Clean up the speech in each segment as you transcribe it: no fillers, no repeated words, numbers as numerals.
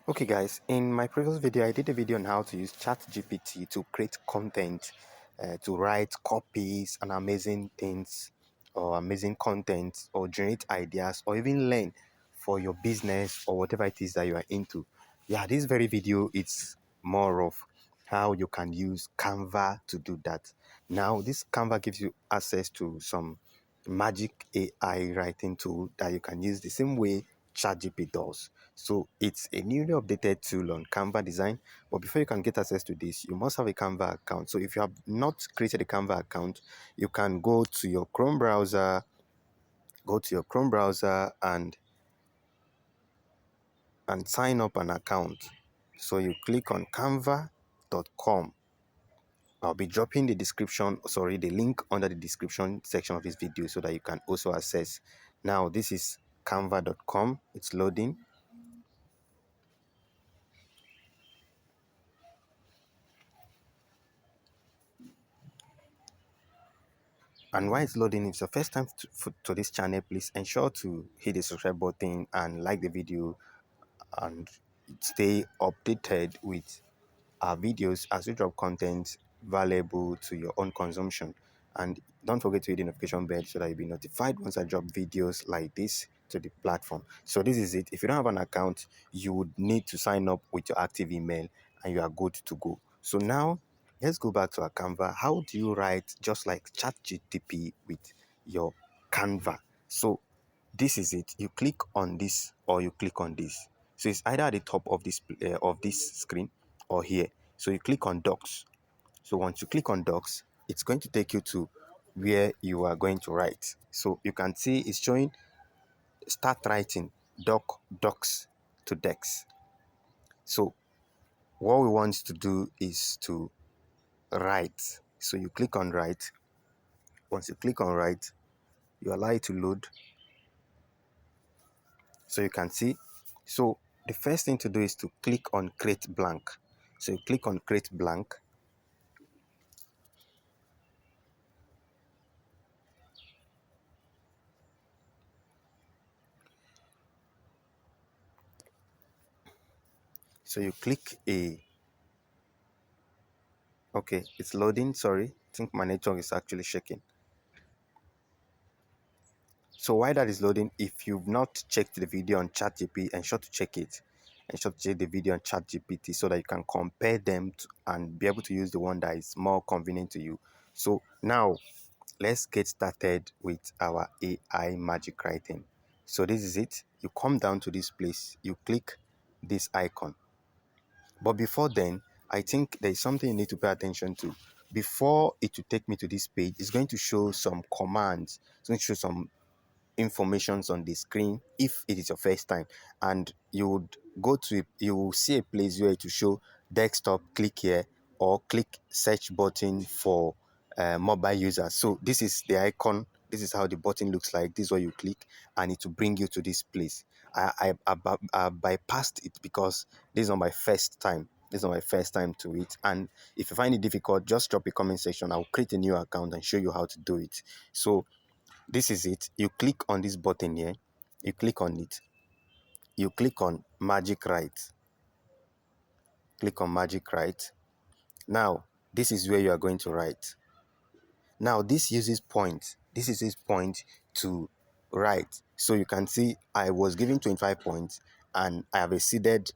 Okay guys, in my previous video I did a video on how to use ChatGPT to create content, to write copies and amazing things or amazing content or generate ideas or even learn for your business or whatever it is that you are into. Yeah, this very video it's more of how you can use Canva to do that. Now this Canva gives you access to some magic AI writing tool that you can use the same way ChatGPT does. So it's a newly updated tool on Canva design. But before you can get access to this, you must have a Canva account. So if you have not created a Canva account, you can go to your Chrome browser, and sign up an account. So you click on canva.com. I'll be dropping the link under the description section of this video so that you can also access. Now this is canva.com. It's loading. And while it's loading, if it's your first time to this channel, please ensure to hit the subscribe button and like the video and stay updated with our videos as we drop content valuable to your own consumption. And don't forget to hit the notification bell so that you'll be notified once I drop videos like this to the platform. So this is it. If you don't have an account, you would need to sign up with your active email and you are good to go. So now let's go back to our Canva. How do you write just like ChatGPT with your Canva? So this is it. You click on this or you click on this. So it's either at the top of this screen or here. So you click on Docs. So once you click on Docs, it's going to take you to where you are going to write. So you can see it's showing start writing docs to decks. So what we want to do is to write. So you click on write. Once you click on write, you allow it to load. So you can see. So the first thing to do is to click on create blank. So you click on create blank. So you click a okay, it's loading. Sorry, I think my network is actually shaking. So while that is loading, if you've not checked the video on ChatGPT, ensure to check it. Ensure to check the video on ChatGPT so that you can compare them and be able to use the one that is more convenient to you. So now let's get started with our AI magic writing. So this is it. You come down to this place, you click this icon. But before then, I think there is something you need to pay attention to. Before it will take me to this page, it's going to show some commands. It's going to show some informations on the screen if it is your first time, and you would go to you will see a place where to show desktop, click here, or click search button for mobile users. So this is the icon, this is how the button looks like, this is what you click and it will bring you to this place. I bypassed it because this is not my first time. This is not my first time to it, and if you find it difficult, just drop a comment section. I'll create a new account and show you how to do it. So this is it. You click on this button here. You click on it. You click on Magic Write. Click on Magic Write. Now, this is where you are going to write. Now, this uses points. This is his point to write. So you can see I was given 25 points and I have exceeded.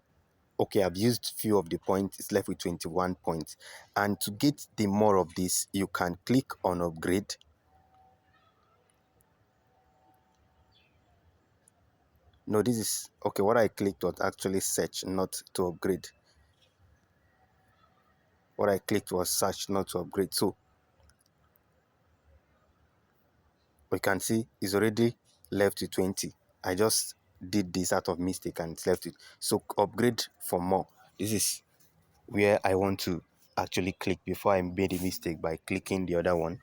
Okay, I've used few of the points. It's left with 21 points. And to get the more of this, you can click on upgrade. No, this is okay. What I clicked was actually search, not to upgrade. What I clicked was search, not to upgrade. So we can see it's already left with 20. I just did this out of mistake and it's left with. So upgrade for more. This is where I want to actually click before I made a mistake by clicking the other one.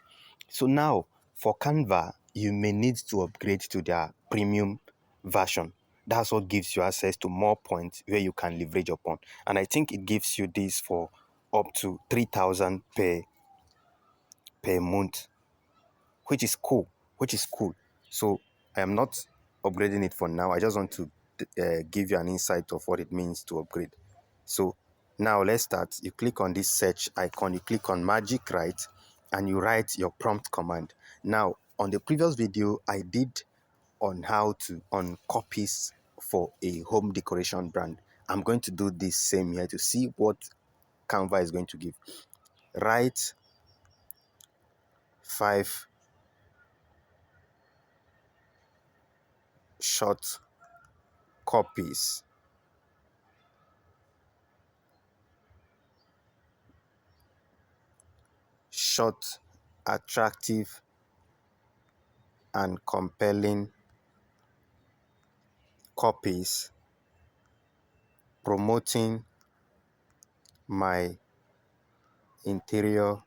So now for Canva, you may need to upgrade to their premium version. That's what gives you access to more points where you can leverage upon. And I think it gives you this for up to 3,000 per month, which is cool. So I am not upgrading it for now. I just want to give you an insight of what it means to upgrade. So now let's start. You click on this search icon, you click on Magic Write, and you write your prompt command. Now, on the previous video, I did on how to on copies for a home decoration brand. I'm going to do this same here to see what Canva is going to give. Write 5 short copies short, attractive, and compelling copies promoting my interior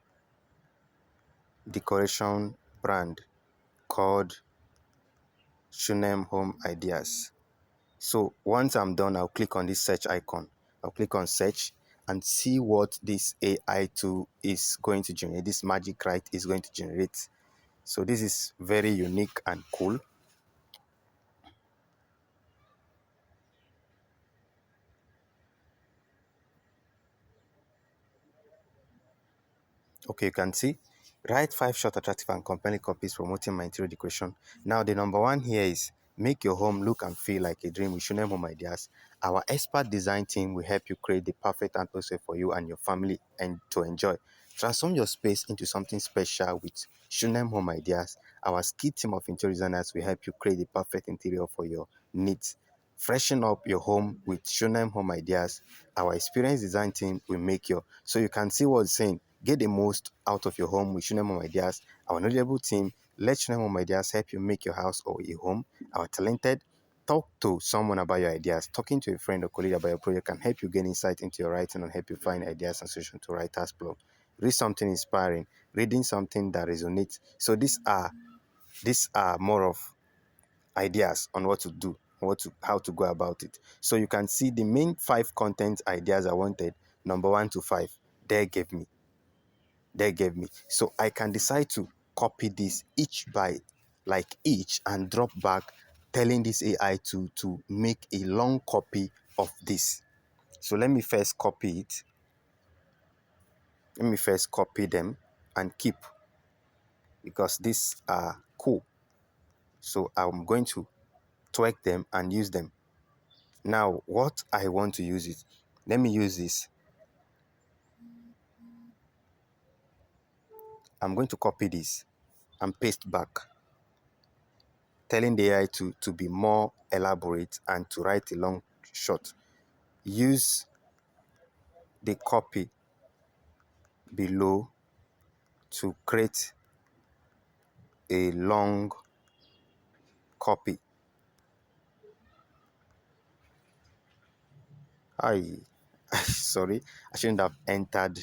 decoration brand called Shunem Home Ideas. So once I'm done, I'll click on this search icon. I'll click on search and see what this AI tool is going to generate. This Magic Write is going to generate. So this is very unique and cool. Okay, you can see, write 5 short, attractive, and compelling copies promoting my interior decoration. Now, the number one here is make your home look and feel like a dream with Shunem Home Ideas. Our expert design team will help you create the perfect atmosphere for you and your family and to enjoy. Transform your space into something special with Shunem Home Ideas. Our skilled team of interior designers will help you create the perfect interior for your needs. Freshen up your home with Shunem Home Ideas. Our experienced design team will make your. So you can see what it's saying. Get the most out of your home with Shunem Home Ideas. Our knowledgeable team, let Shunem Home Ideas help you make your house or a home. Our talented, talk to someone about your ideas. Talking to a friend or colleague about your project can help you gain insight into your writing and help you find ideas and solutions to writer's block. Read something inspiring, reading something that resonates. So these are more of ideas on what to do, how to go about it. So you can see the main 5 content ideas I wanted, number 1 to 5, they gave me. So I can decide to copy this each by each and drop back, telling this AI to make a long copy of this. So let me first copy it. Let me first copy them and keep, because these are cool. So I'm going to tweak them and use them. Now, what I want to use it, let me use this. I'm going to copy this and paste back, telling the AI to be more elaborate and to write a long short. Use the copy below to create a long copy. I sorry, I should have entered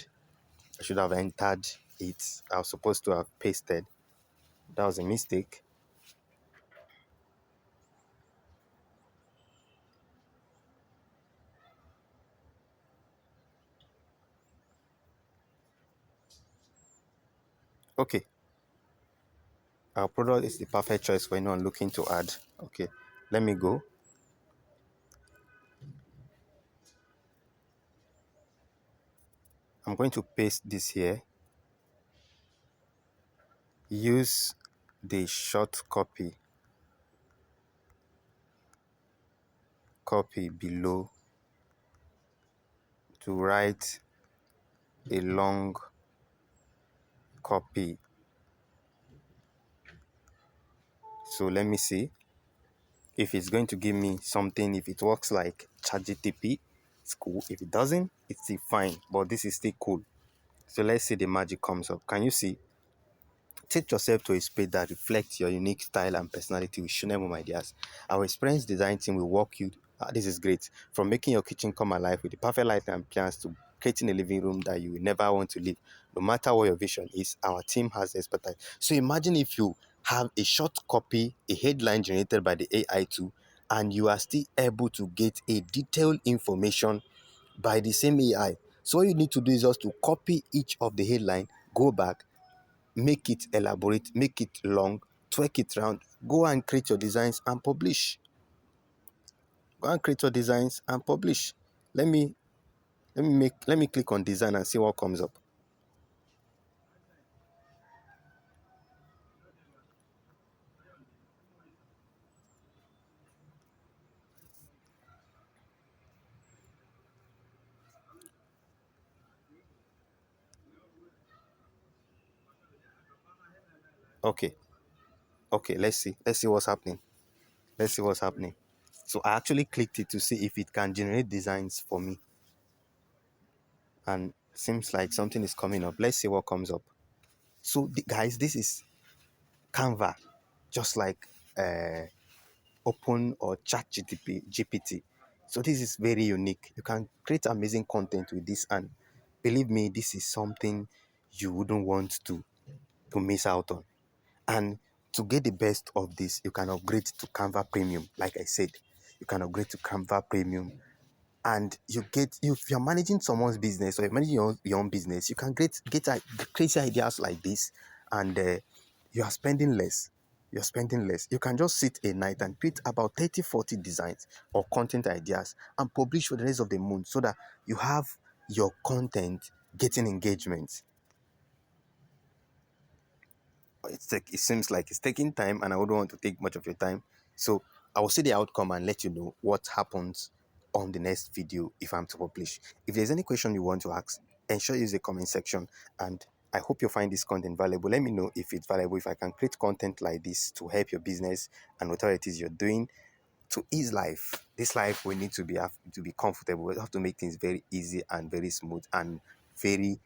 it. I was supposed to have pasted. That was a mistake. Okay, our product is the perfect choice for anyone looking to add. Okay, let me go. I'm going to paste this here. Use the short copy below to write a long copy. So let me see if it's going to give me something. If it works like ChatGPT, it's cool. If it doesn't, it's still fine. But this is still cool. So let's see the magic comes up. Can you see? Take yourself to a space that reflects your unique style and personality with Shunem Home Ideas. Our experienced design team will walk you. This is great. From making your kitchen come alive with the perfect light and plans to creating a living room that you will never want to leave. No matter what your vision is, our team has expertise. So imagine if you have a short copy, a headline generated by the AI tool, and you are still able to get a detailed information by the same AI. So all you need to do is just to copy each of the headline, go back, make it elaborate, make it long, twerk it round, go and create your designs and publish. Go and create your designs and publish. Let me let me click on design and see what comes up. Okay, okay, let's see what's happening. Let's see what's happening. So I actually clicked it to see if it can generate designs for me, and seems like something is coming up. Let's see what comes up. So guys, this is Canva, just like uh, Open or ChatGPT. So this is very unique. You can create amazing content with this, and believe me, this is something you wouldn't want to miss out on. And to get the best of this, you can upgrade to Canva Premium. Like I said, you can upgrade to Canva Premium, and you get, if you're managing someone's business or you're managing your own business, you can get crazy ideas like this, and you are spending less. You're spending less. You can just sit a night and create about 30, 40 designs or content ideas and publish for the rest of the month, so that you have your content getting engagement. It seems like it's taking time, and I wouldn't want to take much of your time. So I will see the outcome and let you know what happens on the next video if I'm to publish. If there's any question you want to ask, ensure you use the comment section. And I hope you find this content valuable. Let me know if it's valuable, if I can create content like this to help your business and whatever it is you're doing to ease life. This life we need to be comfortable. We have to make things very easy and very smooth and very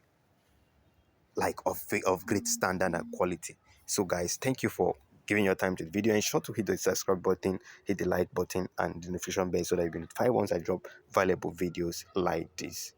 like of great standard and quality. So guys, thank you for giving your time to the video. Ensure to hit the subscribe button, hit the like button and the notification bell, so that you can notified once I drop valuable videos like this.